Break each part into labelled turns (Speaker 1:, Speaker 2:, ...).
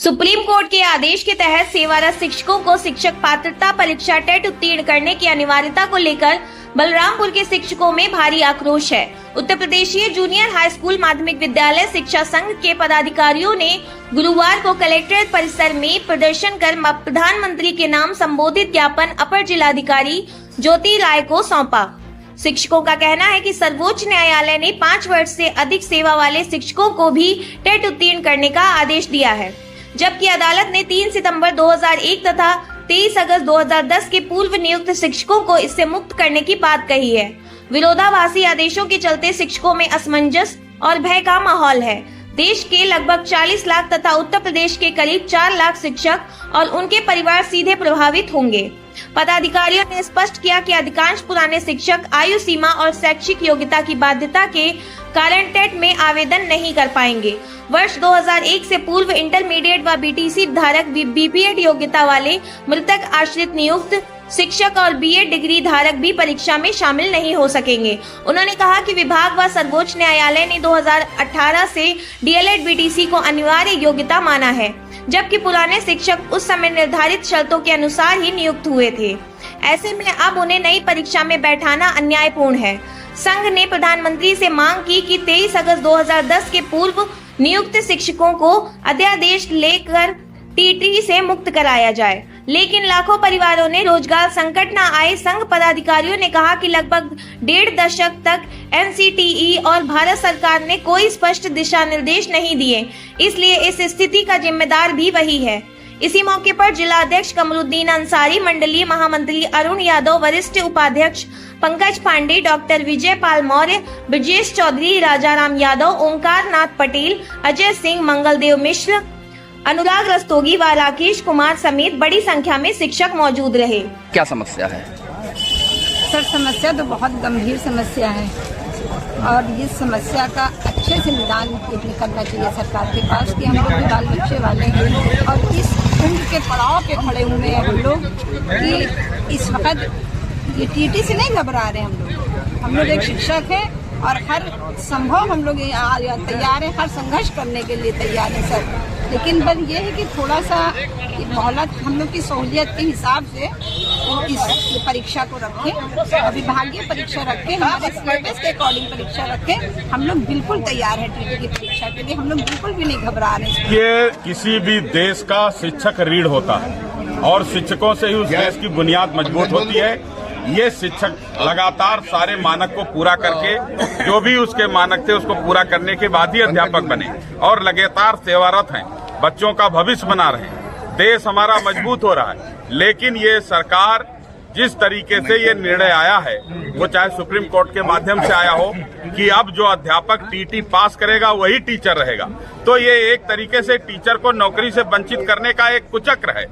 Speaker 1: Supreme court के आदेश के तहत सेवारत शिक्षकों को शिक्षक पात्रता परीक्षा टेट उत्तीर्ण करने की अनिवार्यता को लेकर बलरामपुर के शिक्षकों में भारी आक्रोश है। उत्तर प्रदेशीय जूनियर हाई स्कूल माध्यमिक विद्यालय शिक्षा संघ के पदाधिकारियों ने गुरुवार को कलेक्ट्रेट परिसर में प्रदर्शन कर प्रधानमंत्री के नाम संबोधित ज्ञापन अपर जिलाधिकारी ज्योति राय को सौंपा। शिक्षकों का कहना है कि सर्वोच्च न्यायालय ने 5 वर्ष से अधिक सेवा वाले शिक्षकों को भी टेट उत्तीर्ण करने का आदेश दिया है, जबकि अदालत ने 3 सितंबर 2001 तथा 23 अगस्त 2010 के पूर्व नियुक्त शिक्षकों को इससे मुक्त करने की बात कही है। विरोधाभासी आदेशों के चलते शिक्षकों में असमंजस और भय का माहौल है। देश के लगभग 40 लाख तथा उत्तर प्रदेश के करीब 4 लाख शिक्षक और उनके परिवार सीधे प्रभावित होंगे। पदाधिकारियों ने स्पष्ट किया कि अधिकांश पुराने शिक्षक आयु सीमा और शैक्षिक योग्यता की बाध्यता के कारण टेट में आवेदन नहीं कर पाएंगे। वर्ष 2001 से पूर्व इंटरमीडिएट व बीटीसी धारक बीपीएड योग्यता वाले मृतक आश्रित नियुक्त शिक्षक और बीएड डिग्री धारक भी परीक्षा में शामिल नहीं हो सकेंगे। उन्होंने कहा कि विभाग व सर्वोच्च न्यायालय ने 2018 से डीएलएड बीटीसी को अनिवार्य योग्यता माना है, जबकि पुराने शिक्षक उस समय निर्धारित शर्तों के अनुसार ही नियुक्त हुए थे। ऐसे में अब उन्हें नई परीक्षा में बैठाना अन्यायपूर्ण है। संघ ने प्रधानमंत्री से मांग की कि 23 अगस्त 2010 के पूर्व नियुक्त शिक्षकों को अध्यादेश लेकर टीटी से मुक्त कराया जाए, लेकिन लाखों परिवारों ने रोजगार संकट न आए। संघ पदाधिकारियों ने कहा कि लगभग 1.5 दशक तक एनसीटीई और भारत सरकार ने कोई स्पष्ट दिशा निर्देश नहीं दिए, इसलिए इस स्थिति का जिम्मेदार भी वही है। इसी मौके पर जिला अध्यक्ष कमरुद्दीन अंसारी, मंडलीय महामंत्री अरुण यादव, वरिष्ठ उपाध्यक्ष पंकज पांडे, डॉक्टर विजय पाल मौर्य, ब्रजेश चौधरी, राजाराम यादव, ओंकार नाथ पटेल, अजय सिंह, मंगलदेव मिश्र, अनुराग रस्तोगी व राकेश कुमार समेत बड़ी संख्या में शिक्षक मौजूद रहे।
Speaker 2: क्या समस्या है?
Speaker 3: सर, समस्या तो बहुत गंभीर समस्या है और इस समस्या का अच्छे से निदान करना चाहिए सरकार के पास कि हम लोग भी बाल बच्चे वाले हैं और इस उम्र के पड़ाव पे खड़े हुए हैं हम लोग कि इस वक्त ये टीटी से नहीं घबरा रहे हम लोग एक शिक्षक है और हर संभव हम लोग तैयार है, हर संघर्ष करने के लिए तैयार है सर। लेकिन बस ये है कि थोड़ा सा मोहलत हम लोग की सहूलियत के हिसाब से इस परीक्षा को रखें, विभागीय परीक्षा रखें, हमारे सिलेबस के अकॉर्डिंग परीक्षा रखें। हम लोग बिल्कुल तैयार है टीटी की परीक्षा के लिए, हम लोग बिल्कुल भी नहीं घबरा रहे।
Speaker 4: ये किसी भी देश का शिक्षक रीढ़ होता है और शिक्षकों से ही उस देश की बुनियाद मजबूत होती है। ये शिक्षक लगातार सारे मानक को पूरा करके जो भी उसके मानक थे उसको पूरा करने के बाद ही अध्यापक बने और लगातार सेवारत हैं, बच्चों का भविष्य बना रहे हैं। देश हमारा मजबूत हो रहा है, लेकिन ये सरकार जिस तरीके से ये निर्णय आया है, वो चाहे सुप्रीम कोर्ट के माध्यम से आया हो कि अब जो अध्यापक टीटी पास करेगा वही टीचर रहेगा, तो ये एक तरीके से टीचर को नौकरी से वंचित करने का एक कुचक्र है।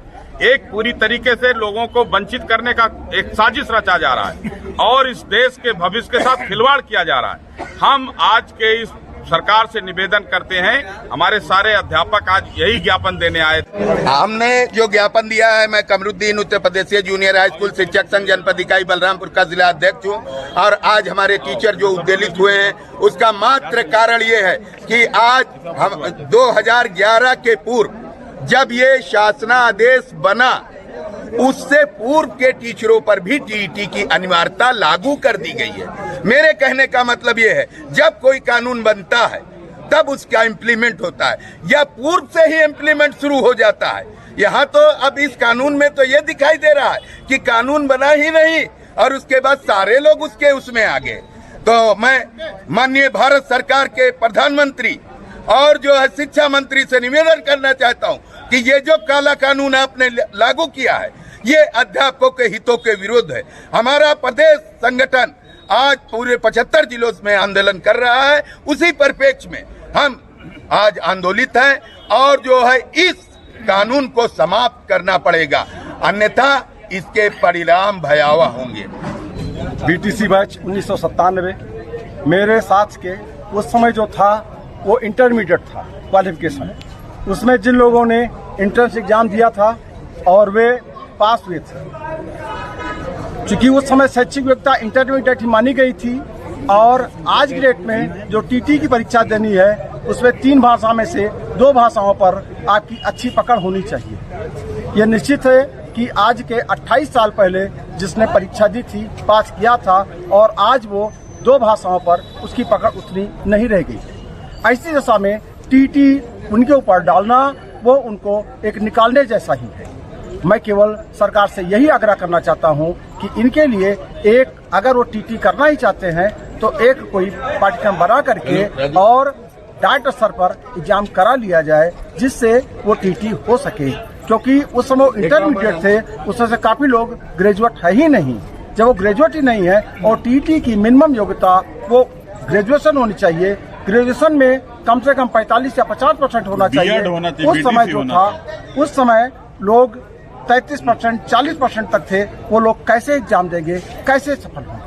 Speaker 4: एक पूरी तरीके से लोगों को वंचित करने का एक साजिश रचा जा रहा है और इस देश के भविष्य के साथ खिलवाड़ किया जा रहा है। हम आज के इस सरकार से निवेदन करते हैं, हमारे सारे अध्यापक आज यही ज्ञापन देने आए थे।
Speaker 5: हमने जो ज्ञापन दिया है, मैं कमरुद्दीन उत्तर प्रदेशीय जूनियर हाई स्कूल शिक्षक संघ जनपद इकाई बलरामपुर का जिला अध्यक्ष हूँ और आज हमारे टीचर जो उद्वेलित हुए हैं उसका मात्र कारण ये है कि आज हम 2011 के पूर्व जब ये शासनादेश बना उससे पूर्व के टीचरों पर भी टीटी की अनिवार्यता लागू कर दी गई है। मेरे कहने का मतलब ये है, जब कोई कानून बनता है तब उसका इम्प्लीमेंट होता है या पूर्व से ही इम्प्लीमेंट शुरू हो जाता है। यहाँ तो अब इस कानून में तो ये दिखाई दे रहा है कि कानून बना ही नहीं और उसके बाद सारे लोग उसमें आ गए। तो मैं माननीय भारत सरकार के प्रधानमंत्री और जो है शिक्षा मंत्री से निवेदन करना चाहता हूं कि ये जो काला कानून आपने लागू किया है ये अध्यापकों के हितों के विरुद्ध है। हमारा प्रदेश संगठन आज पूरे 75 जिलों में आंदोलन कर रहा है, उसी परिप्रेक्ष्य में हम आज आंदोलित हैं और जो है इस कानून को समाप्त करना पड़ेगा, अन्यथा इसके परिणाम भयावह होंगे।
Speaker 6: बीटीसी बैच 1997 मेरे साथ के उस समय जो था वो इंटरमीडिएट था क्वालिफिकेशन, उसमें जिन लोगों ने एंट्रेंस एग्जाम दिया था और वे पास हुए थे, चूंकि उस समय शैक्षिक योग्यता इंटरमीडिएट ही मानी गई थी और आज की डेट में जो टीटी की परीक्षा देनी है उसमें 3 भाषा में से 2 भाषाओं पर आपकी अच्छी पकड़ होनी चाहिए। ये निश्चित है कि आज के 28 साल पहले जिसने परीक्षा दी थी, पास किया था, और आज वो 2 भाषाओं पर उसकी पकड़ उतनी नहीं रह गई। ऐसी दशा में टीटी उनके ऊपर डालना वो उनको एक निकालने जैसा ही है। मैं केवल सरकार से यही आग्रह करना चाहता हूं कि इनके लिए एक, अगर वो टीटी करना ही चाहते हैं तो एक कोई पाठ्यक्रम बना करके और डायरेक्ट स्तर पर एग्जाम करा लिया जाए, जिससे वो टीटी हो सके। क्योंकि उस समय इंटरमीडिएट थे, उसमें से काफी लोग ग्रेजुएट है ही नहीं। जब वो ग्रेजुएट ही नहीं है और टीटी की मिनिमम योग्यता वो ग्रेजुएशन होनी चाहिए, ग्रेजुएशन में कम से कम 45 या 50% होना चाहिए। उस समय जो था, उस समय लोग 33%, 40% तक थे। वो लोग कैसे एग्जाम देंगे, कैसे सफल होंगे?